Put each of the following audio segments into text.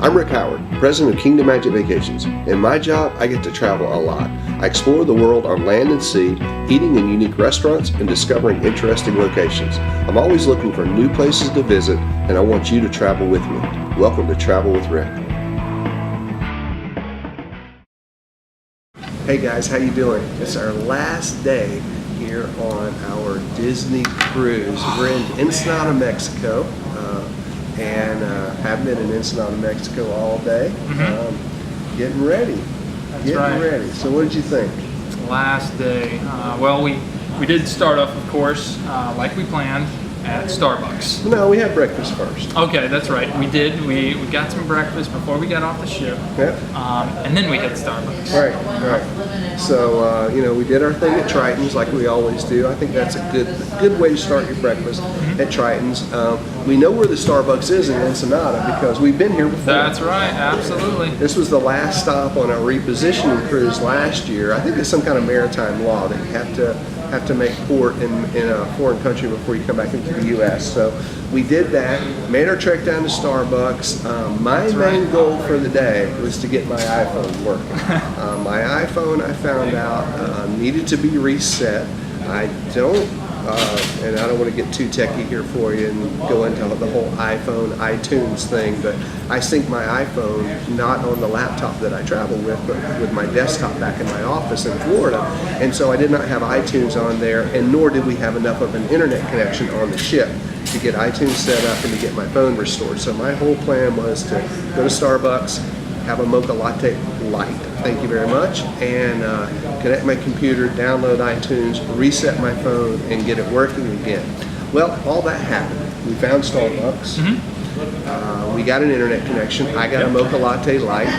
I'm Rick Howard, president of Kingdom Magic Vacations. In my job, I get to travel a lot. I explore the world on land and sea, eating in unique restaurants and discovering interesting locations. I'm always looking for new places to visit, and I want you to travel with me. Welcome to Travel with Rick. Hey guys, how you doing? It's our last day here on our Disney cruise. We're in Ensenada, Mexico, and have been in Ensenada, Mexico all day. Getting ready. Getting ready. So what did you think? Last day. Well, we did start off, of course, like we planned, at Starbucks. No, we had breakfast first. Okay, that's right. We did. We got some breakfast before we got off the ship. Yep. And then we hit Starbucks. Right. So, we did our thing at Triton's like we always do. I think that's a good way to start your breakfast at Triton's. We know where the Starbucks is in Ensenada because we've been here before. That's right, absolutely. This was the last stop on our repositioning cruise last year. I think it's some kind of maritime law that you have to make port in a foreign country before you come back into the U.S. So we did that, made our trek down to Starbucks. My main goal for the day was to get my iPhone working. My iPhone, I found out, needed to be reset. I don't want to get too techie here for you and go into the whole iPhone, iTunes thing, but I sync my iPhone not on the laptop that I travel with, but with my desktop back in my office in Florida. And so I did not have iTunes on there, and nor did we have enough of an internet connection on the ship to get iTunes set up and to get my phone restored. So my whole plan was to go to Starbucks, have a mocha latte light, thank you very much, and connect my computer, download iTunes, reset my phone, and get it working again. Well, all that happened. We found Starbucks. We got an internet connection. I got a mocha latte light.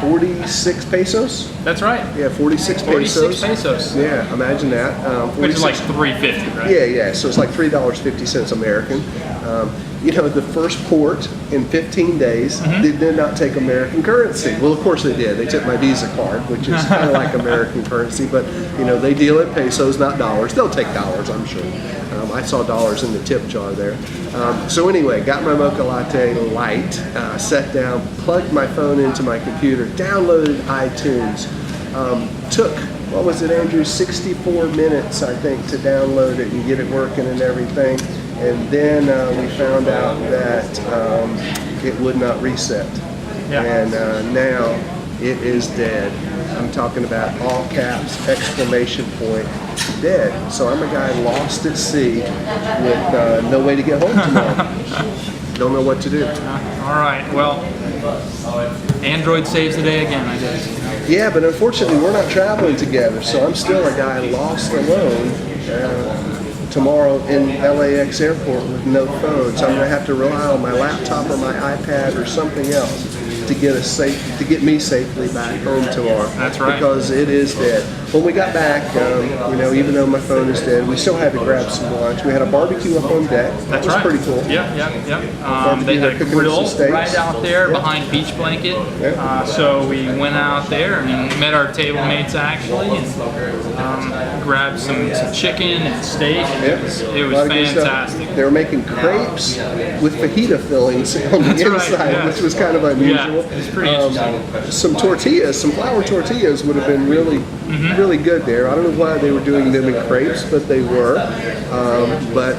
46 pesos? That's right. Yeah, 46 pesos. Yeah, imagine that. Which is like $3.50, right? Yeah. So it's like $3.50 American. The first port in 15 days, they did not take American currency. Well, of course they did. They took my Visa card, which is kind of like American currency, but they deal in pesos, not dollars. They'll take dollars, I'm sure. I saw dollars in the tip jar there. So anyway, got my mocha latte light, sat down, plugged my phone into my computer, downloaded iTunes. Took, what was it, Andrew, 64 minutes, I think, to download it and get it working and everything. And then we found out that it would not reset. Yeah. And now it is dead. I'm talking about all caps, exclamation point, dead. So I'm a guy lost at sea with no way to get home tomorrow. Don't know what to do. All right, well, Android saves the day again, I guess. Yeah, but unfortunately we're not traveling together, so I'm still a guy lost alone tomorrow in LAX airport with no phone. So I'm going to have to rely on my laptop or my iPad or something else to get me safely back home tomorrow. That's right. Because it is dead. When we got back, even though my phone is dead, we still had to grab some lunch. We had a barbecue up on deck. That was pretty cool. Yeah. They had a grill right out there behind Beach Blanket. So we went out there and met our table mates actually, and grabbed some chicken and steak. It was fantastic. They were making crepes with fajita fillings on the inside, which was kind of unusual. Yeah, it's pretty interesting. Some tortillas, some flour tortillas would have been really good there. I don't know why they were doing them in crepes, but they were. But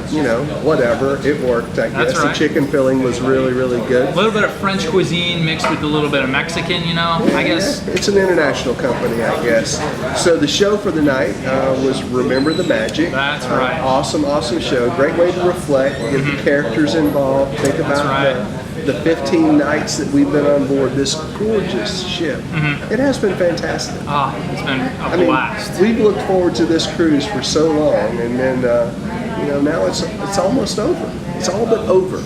whatever, it worked, I guess. Right. The chicken filling was really, really good. A little bit of French cuisine mixed with a little bit of Mexican, I guess. It's an international company, I guess. So the show for the night was Remember the Magic. That's right. Awesome show. Great way to reflect, get the characters involved, think about the 15 nights that we've been on board this gorgeous ship. It has been fantastic. It's been a blast. We've looked forward to this cruise for so long, and then now it's almost over. It's all but over.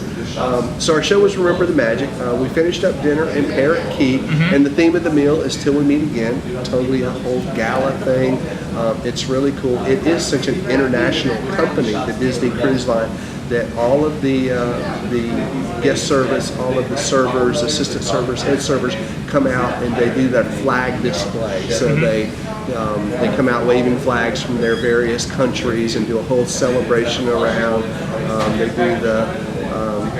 So our show was Remember the Magic. We finished up dinner in Parrot Key, and the theme of the meal is Till We Meet Again. Totally a whole gala thing. It's really cool. It is such an international company, the Disney Cruise Line, that all of the guest service, all of the servers, assistant servers, head servers come out and they do their flag display. So they come out waving flags from their various countries and do a whole celebration around. They do the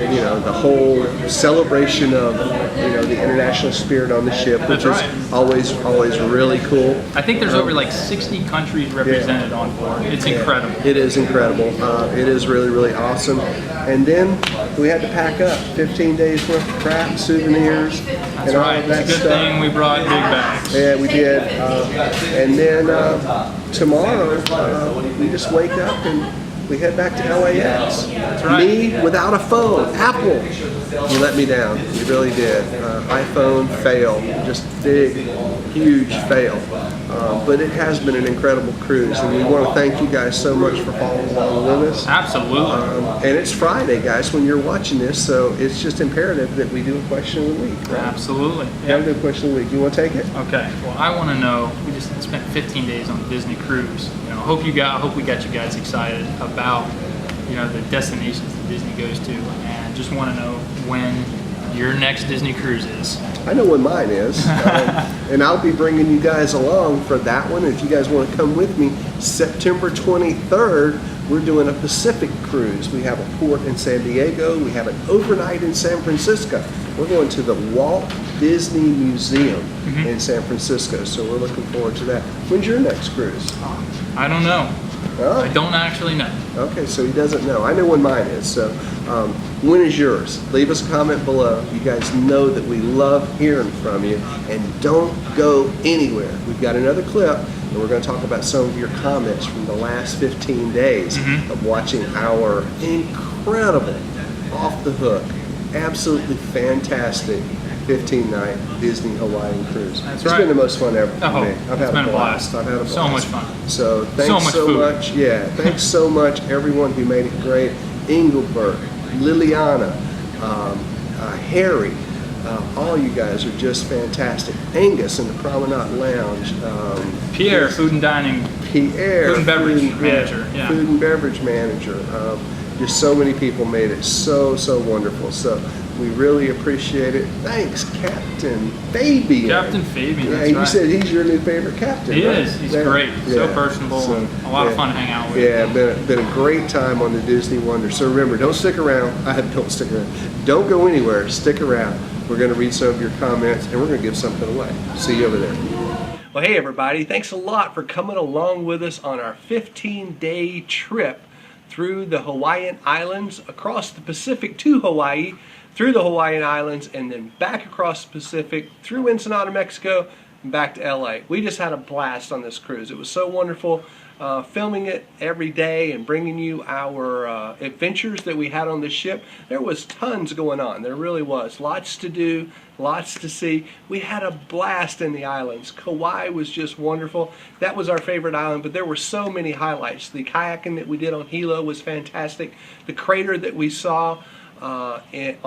you know, the whole celebration of, you know, the international spirit on the ship, which is always really cool. I think there's over like 60 countries represented on board. It's incredible. It is incredible. It is really awesome. And then we had to pack up 15 days worth of crap, souvenirs, That's and all right. of that It's a good stuff. thing we brought big bags. Yeah, we did. And then tomorrow, we just wake up and we head back to LAX. That's right. Me without a phone. Apple, you let me down. You really did. iPhone fail. Just big, huge fail. But it has been an incredible cruise, and we want to thank you guys so much for following along with us. Absolutely. And it's Friday, guys, when you're watching this, so it's just imperative that we do a question of the week. Right? Absolutely. We gotta do a question of the week. You want to take it? Okay. Well, I want to know. We just spent 15 days on the Disney cruise. You know, hope we got you guys excited about, you know, the destinations that Disney goes to, and just want to know when your next Disney cruise is. I know when mine is, and I'll be bringing you guys along for that one. If you guys want to come with me, September 23rd, we're doing a Pacific cruise. We have a port in San Diego. We have an overnight in San Francisco. We're going to the Walt Disney Museum in San Francisco, so we're looking forward to that. When's your next cruise? I don't know. Oh. I don't actually know. Okay, so he doesn't know. I know when mine is. So when is yours? Leave us a comment below. You guys know that we love hearing from you. And don't go anywhere. We've got another clip, and we're going to talk about some of your comments from the last 15 days of watching our incredible, off the hook, absolutely fantastic 15-night Disney Hawaiian cruise. That's It's right. been the most fun ever for me. I've had a blast. I've had a blast. So much fun. So thanks so much food. Yeah, thanks so much everyone who made it great. Engelbert, Liliana, Harry, all you guys are just fantastic. Angus in the Promenade Lounge. Pierre, food and dining. Pierre, Food and beverage manager. Yeah. Food and beverage manager. Just so many people made it so wonderful. So we really appreciate it. Thanks, Captain Fabian. Captain Fabian, Yeah, that's you right. said he's your new favorite captain. He right? is. He's Yeah. great. So Yeah. personable. So, and a lot of yeah. fun to hang out with. Yeah, been a great time on the Disney Wonder. So remember, don't stick around. Don't stick around. Don't go anywhere. Stick around. We're going to read some of your comments, and we're going to give something away. See you over there. Well, hey everybody. Thanks a lot for coming along with us on our 15-day trip through the Hawaiian Islands, across the Pacific to Hawaii, through the Hawaiian Islands, and then back across the Pacific, through Ensenada, Mexico, and back to LA. We just had a blast on this cruise. It was so wonderful filming it every day and bringing you our adventures that we had on the ship. There was tons going on. There really was. Lots to do, lots to see. We had a blast in the islands. Kauai was just wonderful. That was our favorite island, but there were so many highlights. The kayaking that we did on Hilo was fantastic. The crater that we saw in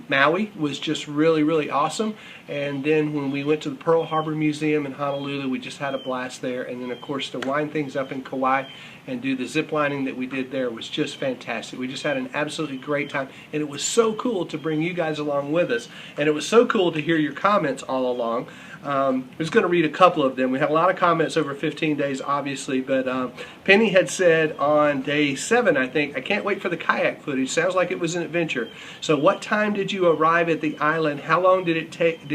Maui was just really awesome. And then when we went to the Pearl Harbor Museum in Honolulu, we just had a blast there. And then of course to wind things up in Kauai and do the zip lining that we did there was just fantastic. We just had an absolutely great time, and it was so cool to bring you guys along with us, and it was so cool to hear your comments all along. I'm just going to read a couple of them. We had a lot of comments over 15 days, obviously, but Penny had said on day 7, I think, I can't wait for the kayak footage. Sounds like it was an adventure. So what time did you arrive at the island? How long did it take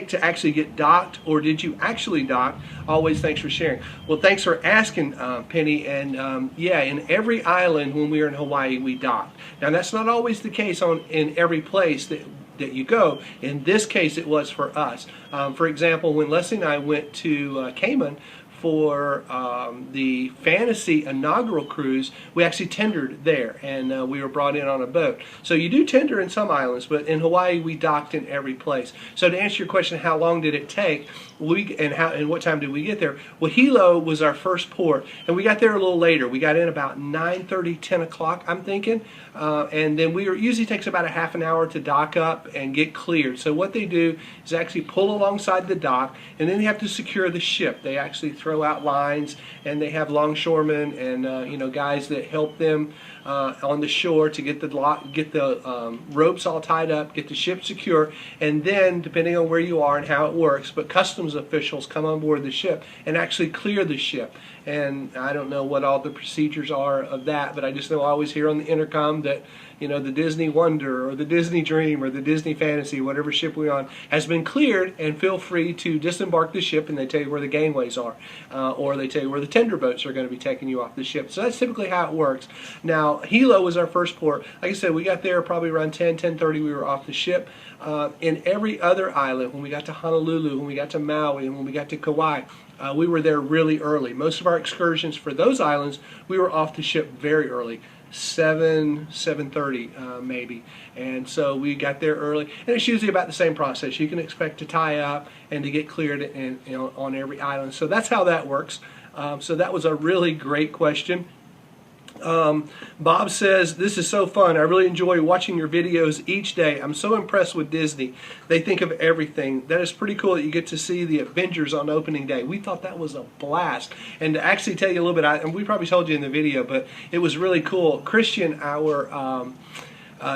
to actually get docked, or did you actually dock? Always thanks for sharing. Well, thanks for asking, Penny. And yeah, in every island when we were in Hawaii, we docked. Now that's not always the case in every place that you go. In this case, it was for us. For example, when Leslie and I went to Cayman for the Fantasy Inaugural cruise, we actually tendered there, and we were brought in on a boat. So you do tender in some islands, but in Hawaii we docked in every place. So to answer your question, how long did it take? And what time did we get there? Well, Hilo was our first port, and we got there a little later. We got in about 9:30, 10 o'clock, I'm thinking, and then usually takes about a half an hour to dock up and get cleared. So what they do is actually pull alongside the dock, and then they have to secure the ship. They actually throw out lines, and they have longshoremen and guys that help them on the shore to get the ropes all tied up, get the ship secure, and then depending on where you are and how it works, but customs officials come on board the ship and actually clear the ship. and I don't know what all the procedures are of that, but I just know I always hear on the intercom that, you know, the Disney Wonder or the Disney Dream or the Disney Fantasy, whatever ship we're on, has been cleared, and feel free to disembark the ship, and they tell you where the gangways are, or they tell you where the tender boats are going to be taking you off the ship. So that's typically how it works. Now, Hilo was our first port. Like I said, we got there probably around 10:30. We were off the ship. In every other island, when we got to Honolulu, when we got to Maui, and when we got to Kauai, we were there really early. Most of our excursions for those islands, we were off the ship very early. 7:30 maybe, and so we got there early, and it's usually about the same process. You can expect to tie up and to get cleared on every island. So that's how that works. So that was a really great question. Bob says, this is so fun. I really enjoy watching your videos each day. I'm so impressed with Disney. They think of everything. That is pretty cool that you get to see the Avengers on opening day. We thought that was a blast. And to actually tell you a little bit, and we probably told you in the video, but it was really cool. Christian, our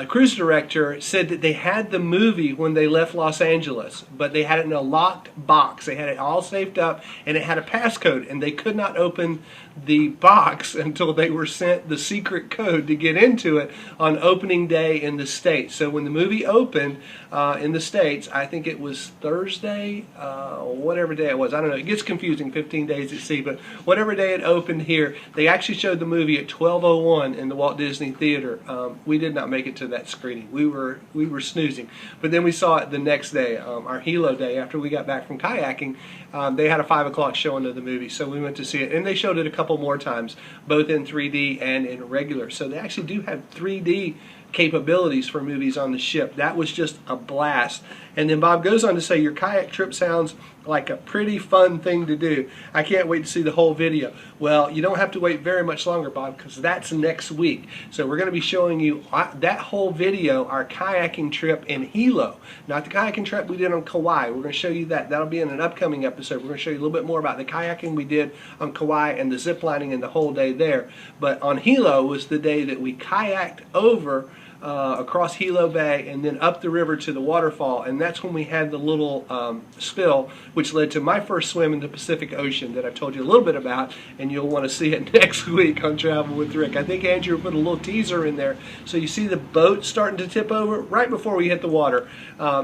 cruise director, said that they had the movie when they left Los Angeles, but they had it in a locked box. They had it all saved up, and it had a passcode, and they could not open the box until they were sent the secret code to get into it on opening day in the States. So when the movie opened in the States, I think it was Thursday, whatever day it was, I don't know, it gets confusing, 15 days at sea, but whatever day it opened here, they actually showed the movie at 12:01 in the Walt Disney Theater. We did not make it to that screening. We were snoozing, but then we saw it the next day, our Hilo day, after we got back from kayaking. They had a 5 o'clock showing of the movie, so we went to see it, and they showed it a couple more times, both in 3D and in regular. So they actually do have 3D capabilities for movies on the ship. That was just a blast. And then Bob goes on to say, your kayak trip sounds like a pretty fun thing to do. I can't wait to see the whole video. Well, you don't have to wait very much longer, Bob, because that's next week. So we're going to be showing you that whole video, our kayaking trip in Hilo. Not the kayaking trip we did on Kauai. We're going to show you that. That'll be in an upcoming episode. We're going to show you a little bit more about the kayaking we did on Kauai and the zip lining and the whole day there. But on Hilo was the day that we kayaked over across Hilo Bay and then up the river to the waterfall, and that's when we had the little spill, which led to my first swim in the Pacific Ocean that I've told you a little bit about, and you'll want to see it next week on Travel with Rick. I think Andrew put a little teaser in there, so you see the boat starting to tip over right before we hit the water.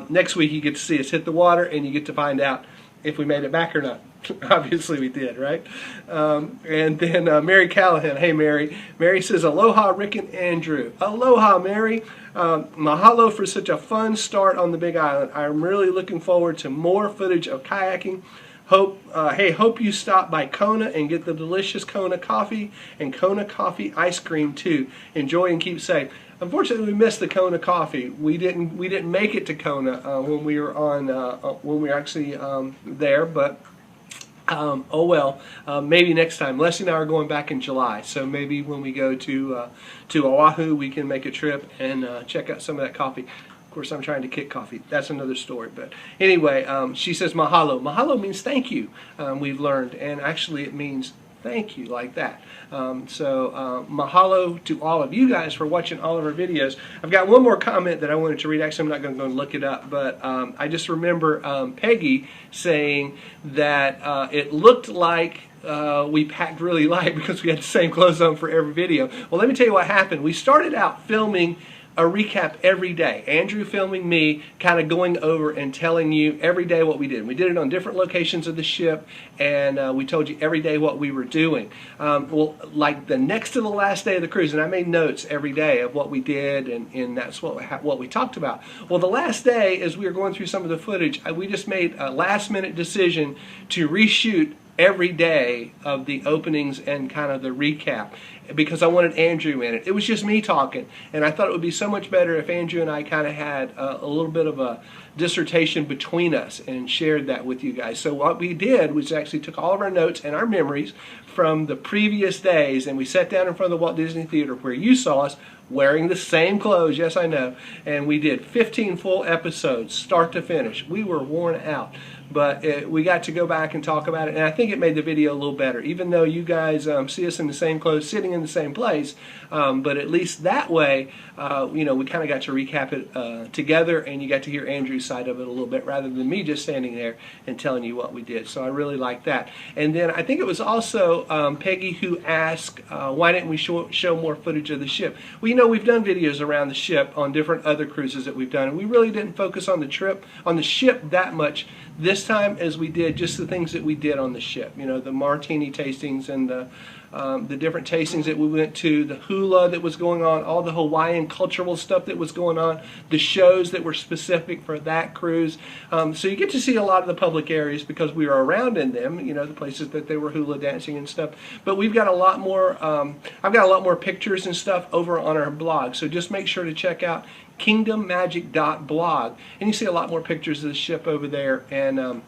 Next week you get to see us hit the water, and you get to find out if we made it back or not. Obviously we did, right? And then Mary Callahan. Hey, Mary. Mary says, aloha, Rick and Andrew. Aloha, Mary. Mahalo for such a fun start on the Big Island. I'm really looking forward to more footage of kayaking. Hope you stop by Kona and get the delicious Kona coffee and Kona coffee ice cream too. Enjoy and keep safe. Unfortunately, we missed the Kona coffee. We didn't make it to Kona when we were actually there, but oh well, maybe next time. Leslie and I are going back in July, so maybe when we go to Oahu, we can make a trip and check out some of that coffee. Of course, I'm trying to kick coffee. That's another story. But anyway, she says mahalo. Mahalo means thank you, we've learned, and actually it means thank you, like that. Mahalo to all of you guys for watching all of our videos. I've got one more comment that I wanted to read. Actually, I'm not going to go and look it up, but I just remember Peggy saying that it looked like we packed really light because we had the same clothes on for every video. Well, let me tell you what happened. We started out filming a recap every day. Andrew filming me, kind of going over and telling you every day what we did. We did it on different locations of the ship, and we told you every day what we were doing. Well, like the next to the last day of the cruise, and I made notes every day of what we did, and that's what we talked about. Well, the last day, as we were going through some of the footage, we just made a last-minute decision to reshoot every day of the openings and kind of the recap, because I wanted Andrew in it. It was just me talking, and I thought it would be so much better if Andrew and I kind of had a little bit of a dissertation between us and shared that with you guys. So what we did was actually took all of our notes and our memories from the previous days, and we sat down in front of the Walt Disney Theater where you saw us wearing the same clothes, yes I know, and we did 15 full episodes, start to finish. We were worn out, but we got to go back and talk about it, and I think it made the video a little better. Even though you guys see us in the same clothes, sitting in the same place, but at least that way, you know, we kind of got to recap it together, and you got to hear Andrew's side of it a little bit rather than me just standing there and telling you what we did. So I really like that. And then I think it was also Peggy who asked, why didn't we show more footage of the ship? Well, you know, we've done videos around the ship on different other cruises that we've done, and we really didn't focus on the ship that much this time as we did just the things that we did on the ship. You know, the martini tastings and the different tastings that we went to, the hula that was going on, all the Hawaiian cultural stuff that was going on, the shows that were specific for that cruise. So you get to see a lot of the public areas because we were around in them, you know, the places that they were hula dancing and stuff. But we've got a lot more, I've got a lot more pictures and stuff over on our blog. So just make sure to check out kingdommagic.blog, and you see a lot more pictures of the ship over there. And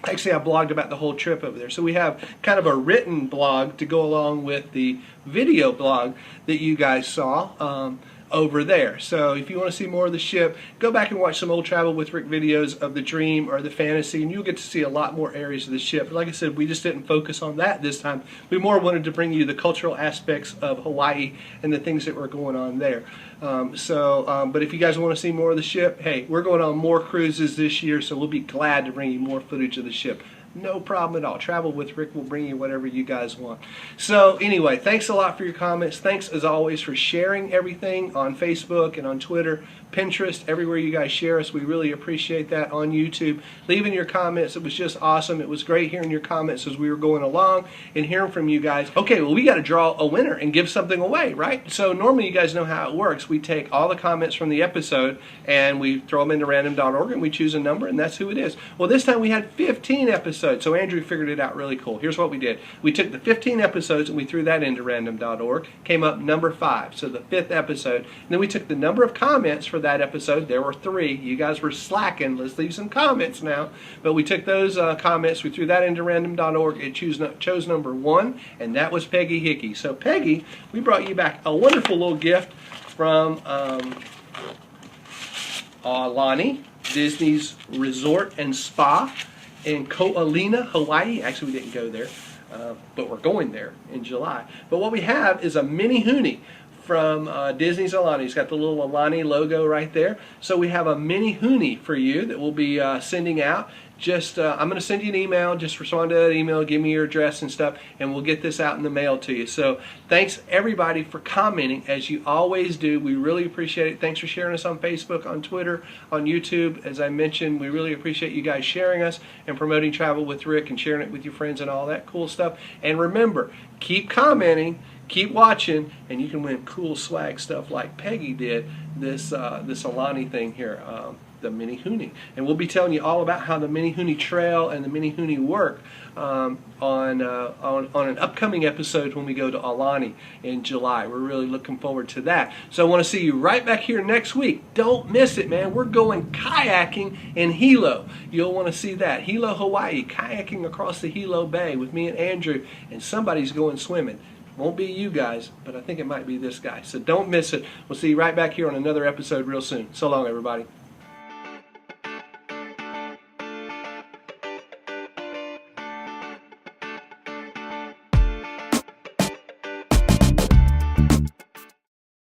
actually, I blogged about the whole trip over there. So we have kind of a written blog to go along with the video blog that you guys saw over there. So if you want to see more of the ship, go back and watch some old Travel with Rick videos of the Dream or the Fantasy, and you'll get to see a lot more areas of the ship. But like I said, we just didn't focus on that this time. We more wanted to bring you the cultural aspects of Hawaii and the things that were going on there. But if you guys want to see more of the ship, hey, we're going on more cruises this year, so we'll be glad to bring you more footage of the ship. No problem at all. Travel with Rick will bring you whatever you guys want. So anyway, thanks a lot for your comments. Thanks as always for sharing everything on Facebook and on Twitter, Pinterest, everywhere you guys share us. We really appreciate that. On YouTube, leaving your comments. It was just awesome. It was great hearing your comments as we were going along and hearing from you guys. Okay, well, we got to draw a winner and give something away, right? So normally you guys know how it works. We take all the comments from the episode and we throw them into random.org and we choose a number, and that's who it is. Well, this time we had 15 episodes. So Andrew figured it out really cool. Here's what we did. We took the 15 episodes and we threw that into random.org. Came up number 5, so the 5th episode. And then we took the number of comments for that episode. There were 3. You guys were slacking. Let's leave some comments now. But we took those comments. We threw that into random.org. It chose number 1, and that was Peggy Hickey. So Peggy, we brought you back a wonderful little gift from Lonnie, Disney's Resort and Spa in Ko'olina, Hawaii. Actually, we didn't go there, but we're going there in July. But what we have is a mini Hoonie from Disney's Alani. It's got the little Alani logo right there. So we have a mini Hoonie for you that we'll be sending out. Just I'm going to send you an email. Just respond to that email, give me your address and stuff, and we'll get this out in the mail to you. So thanks everybody for commenting, as you always do. We really appreciate it. Thanks for sharing us on Facebook, on Twitter, on YouTube. As I mentioned, we really appreciate you guys sharing us and promoting Travel with Rick and sharing it with your friends and all that cool stuff. And remember, keep commenting, keep watching, and you can win cool swag stuff like Peggy did, this Alani thing here, the mini Hoonie. And we'll be telling you all about how the mini Hoonie trail and the mini Hoonie work on an upcoming episode when we go to Alani in July. We're really looking forward to that. So I want to see you right back here next week. Don't miss it, man. We're going kayaking in Hilo. You'll want to see that. Hilo, Hawaii, kayaking across the Hilo Bay with me and Andrew, and somebody's going swimming. Won't be you guys, but I think it might be this guy. So don't miss it. We'll see you right back here on another episode real soon. So long, everybody.